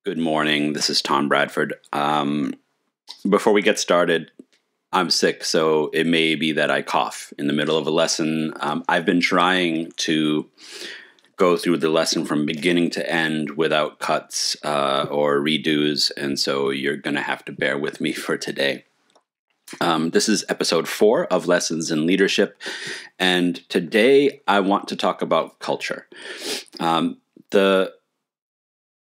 Good morning. This is Tom Bradford. Before we get started, I'm sick, so it may be that I cough in the middle of a lesson. I've been trying to go through the lesson from beginning to end without cuts or redos, and so you're going to have to bear with me for today. This is episode 4 of Lessons in Leadership, and today I want to talk about culture. The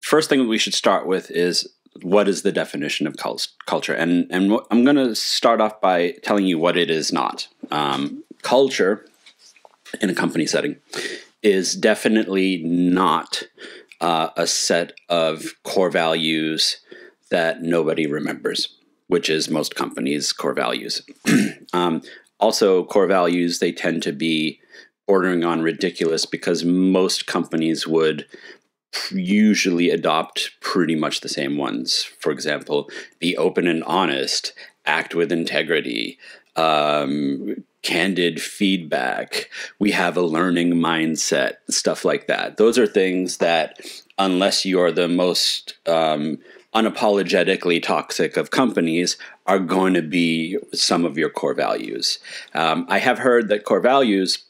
first thing that we should start with is, what is the definition of culture? And I'm going to start off by telling you what it is not. Culture in a company setting is definitely not a set of core values that nobody remembers, which is most companies' core values. Also, core values, they tend to be bordering on ridiculous because most companies would usually adopt pretty much the same ones. For example, be open and honest, act with integrity, candid feedback, we have a learning mindset, stuff like that. Those are things that, unless you're the most unapologetically toxic of companies, are going to be some of your core values. I have heard that core values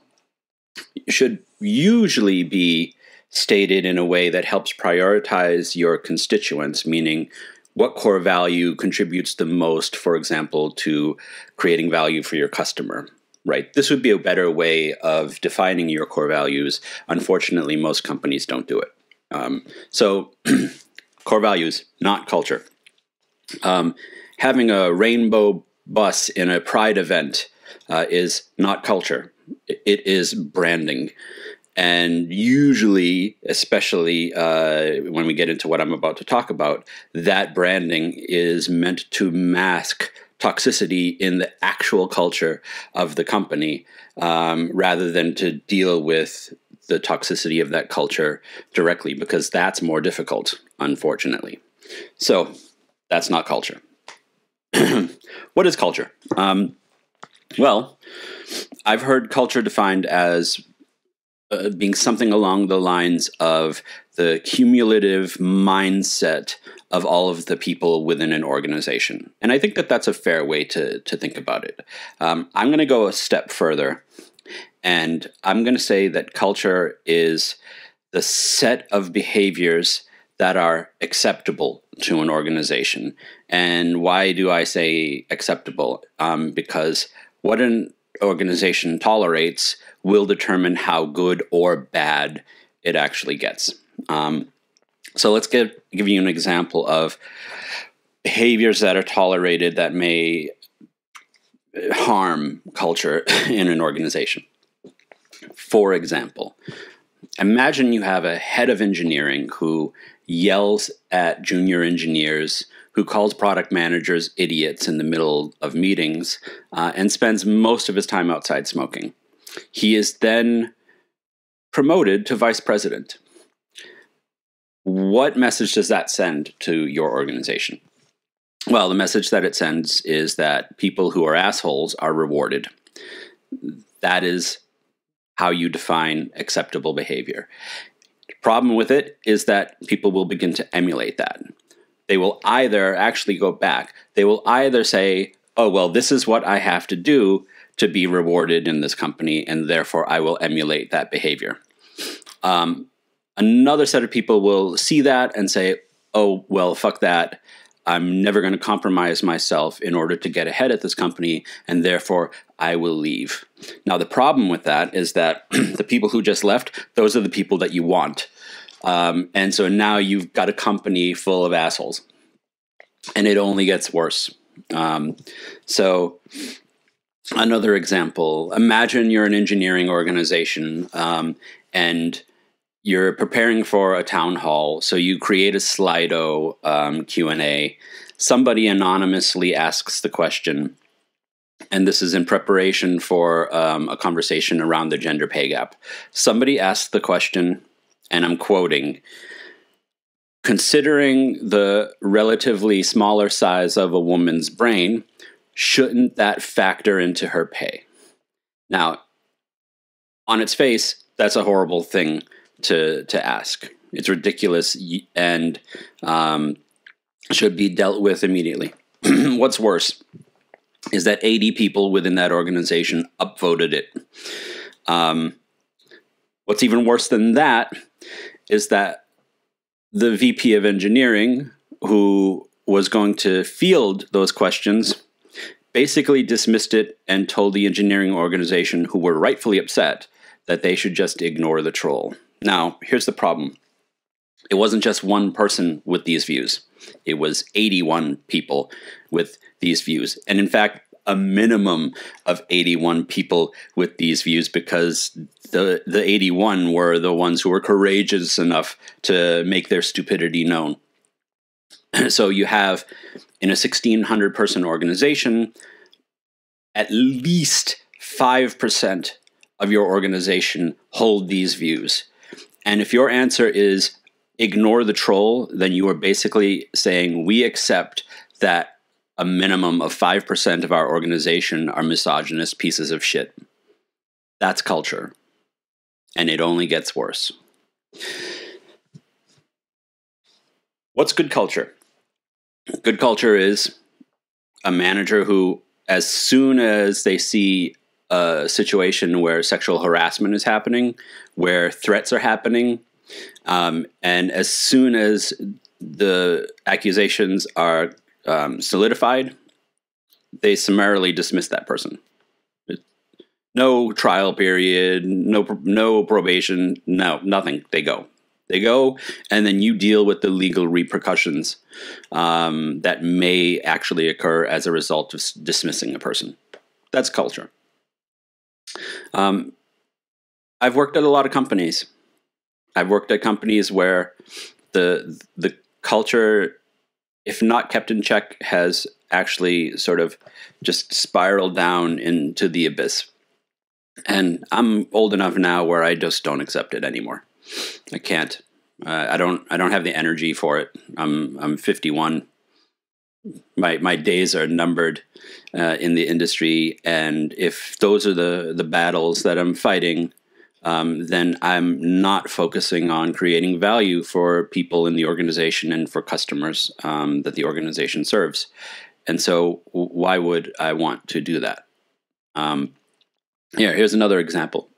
should usually be stated in a way that helps prioritize your constituents, meaning what core value contributes the most, for example, to creating value for your customer, right? This would be a better way of defining your core values. Unfortunately, most companies don't do it. So core values, not culture. Having a rainbow bus in a pride event is not culture. It is branding. And usually, especially when we get into what I'm about to talk about, that branding is meant to mask toxicity in the actual culture of the company, rather than to deal with the toxicity of that culture directly, because that's more difficult, unfortunately. So that's not culture. What is culture? Well, I've heard culture defined as being something along the lines of the cumulative mindset of all of the people within an organization. And I think that that's a fair way to think about it. I'm going to go a step further, and I'm going to say that culture is the set of behaviors that are acceptable to an organization. And why do I say acceptable? Because what an organization tolerates will determine how good or bad it actually gets. So let's give you an example of behaviors that are tolerated that may harm culture in an organization. For example, imagine you have a head of engineering who yells at junior engineers, who calls product managers idiots in the middle of meetings, and spends most of his time outside smoking. He is then promoted to vice president. What message does that send to your organization? Well, the message that it sends is that people who are assholes are rewarded. That is how you define acceptable behavior. The problem with it is that people will begin to emulate that. They will either actually go back. They will either say, oh, well, this is what I have to do to be rewarded in this company, and therefore I will emulate that behavior. Another set of people will see that and say, oh, well, fuck that. I'm never going to compromise myself in order to get ahead at this company, and therefore I will leave. Now, the problem with that is that the people who just left, those are the people that you want. And so now you've got a company full of assholes, and it only gets worse. So another example, imagine you're an engineering organization, and you're preparing for a town hall. So you create a Slido Q&A. Somebody anonymously asks the question, and this is in preparation for a conversation around the gender pay gap. Somebody asks the question, and I'm quoting, "Considering the relatively smaller size of a woman's brain, shouldn't that factor into her pay?" Now, on its face, that's a horrible thing to ask, It's ridiculous and should be dealt with immediately. What's worse is that 80 people within that organization upvoted it. What's even worse than that is that the VP of engineering, who was going to field those questions, basically dismissed it and told the engineering organization, who were rightfully upset, that they should just ignore the troll. Now, here's the problem. It wasn't just one person with these views. It was 81 people with these views. And in fact, a minimum of 81 people with these views, because the 81 were the ones who were courageous enough to make their stupidity known. So you have, in a 1,600 person organization, at least 5% of your organization hold these views. And if your answer is ignore the troll, then you are basically saying we accept that a minimum of 5% of our organization are misogynist pieces of shit. That's culture. And it only gets worse. What's good culture? Good culture is a manager who, as soon as they see a situation where sexual harassment is happening, where threats are happening, and as soon as the accusations are solidified, they summarily dismiss that person. No trial period, no probation, nothing. They go, and then you deal with the legal repercussions that may actually occur as a result of dismissing a person. That's culture. I've worked at a lot of companies. I've worked at companies where the culture, if not kept in check, has actually sort of just spiraled down into the abyss. And I'm old enough now where I just don't accept it anymore. I can't. I don't have the energy for it. I'm 51. My days are numbered in the industry, and if those are the battles that I'm fighting, then I'm not focusing on creating value for people in the organization and for customers that the organization serves. And so why would I want to do that? Here's another example.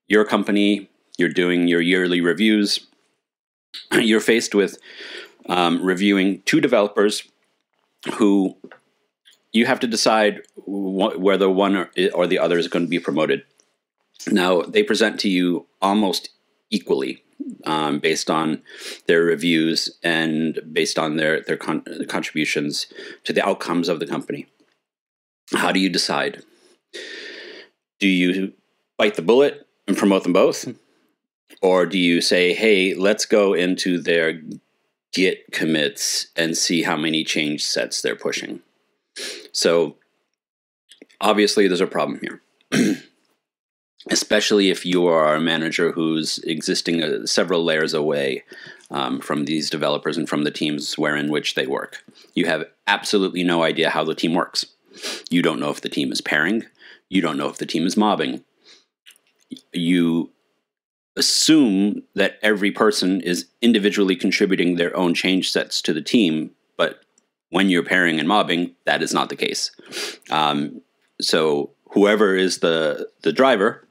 Your company, you're doing your yearly reviews. You're faced with reviewing two developers who you have to decide whether one or the other is going to be promoted. Now, they present to you almost equally based on their reviews and based on their contributions to the outcomes of the company. How do you decide? Do you bite the bullet and promote them both? Or do you say, hey, let's go into their Git commits and see how many change sets they're pushing? So obviously there's a problem here. Especially if you are a manager who's existing several layers away from these developers and from the teams wherein which they work. You have absolutely no idea how the team works. You don't know if the team is pairing. You don't know if the team is mobbing. You assume that every person is individually contributing their own change sets to the team, but when you're pairing and mobbing, that is not the case. So whoever is the driver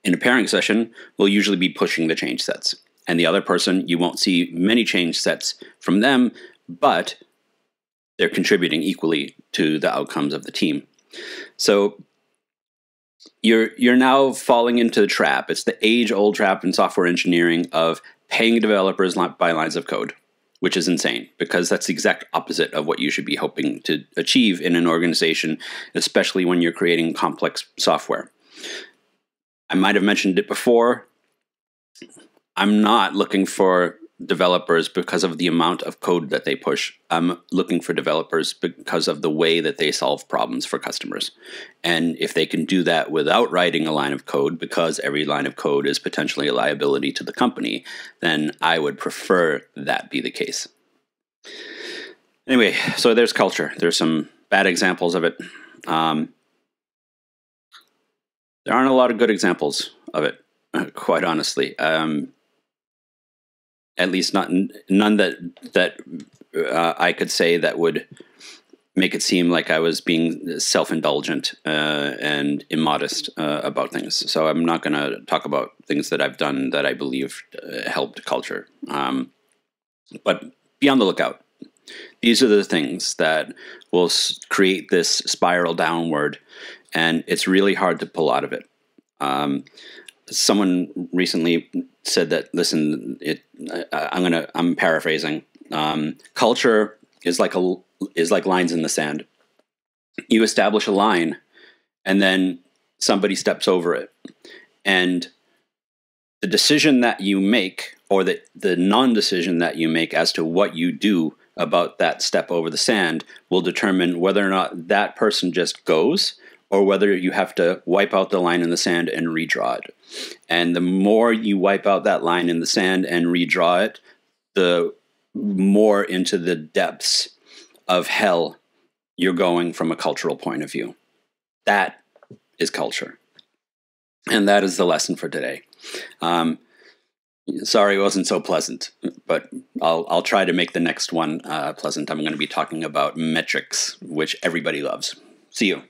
in a pairing session will usually be pushing the change sets. And the other person, you won't see many change sets from them, but they're contributing equally to the outcomes of the team. So you're now falling into the trap. It's the age-old trap in software engineering of paying developers by lines of code, which is insane, because that's the exact opposite of what you should be hoping to achieve in an organization, especially when you're creating complex software. I might have mentioned it before. I'm not looking for developers because of the amount of code that they push. I'm looking for developers because of the way that they solve problems for customers. And if they can do that without writing a line of code, because every line of code is potentially a liability to the company, then I would prefer that be the case. Anyway, so there's culture. There's some bad examples of it. There aren't a lot of good examples of it, quite honestly. at least none that I could say that would make it seem like I was being self-indulgent and immodest about things. So I'm not going to talk about things that I've done that I believe helped culture. But be on the lookout. These are the things that will create this spiral downward, and it's really hard to pull out of it. Someone recently said that, listen, I'm paraphrasing. Culture is like lines in the sand. You establish a line, and then somebody steps over it, and the decision that you make, or the non-decision that you make as to what you do about that step over the sand, will determine whether or not that person just goes, or whether you have to wipe out the line in the sand and redraw it. And the more you wipe out that line in the sand and redraw it, the more into the depths of hell you're going from a cultural point of view. That is culture. And that is the lesson for today. Sorry it wasn't so pleasant, but I'll try to make the next one pleasant. I'm going to be talking about metrics, which everybody loves. See you.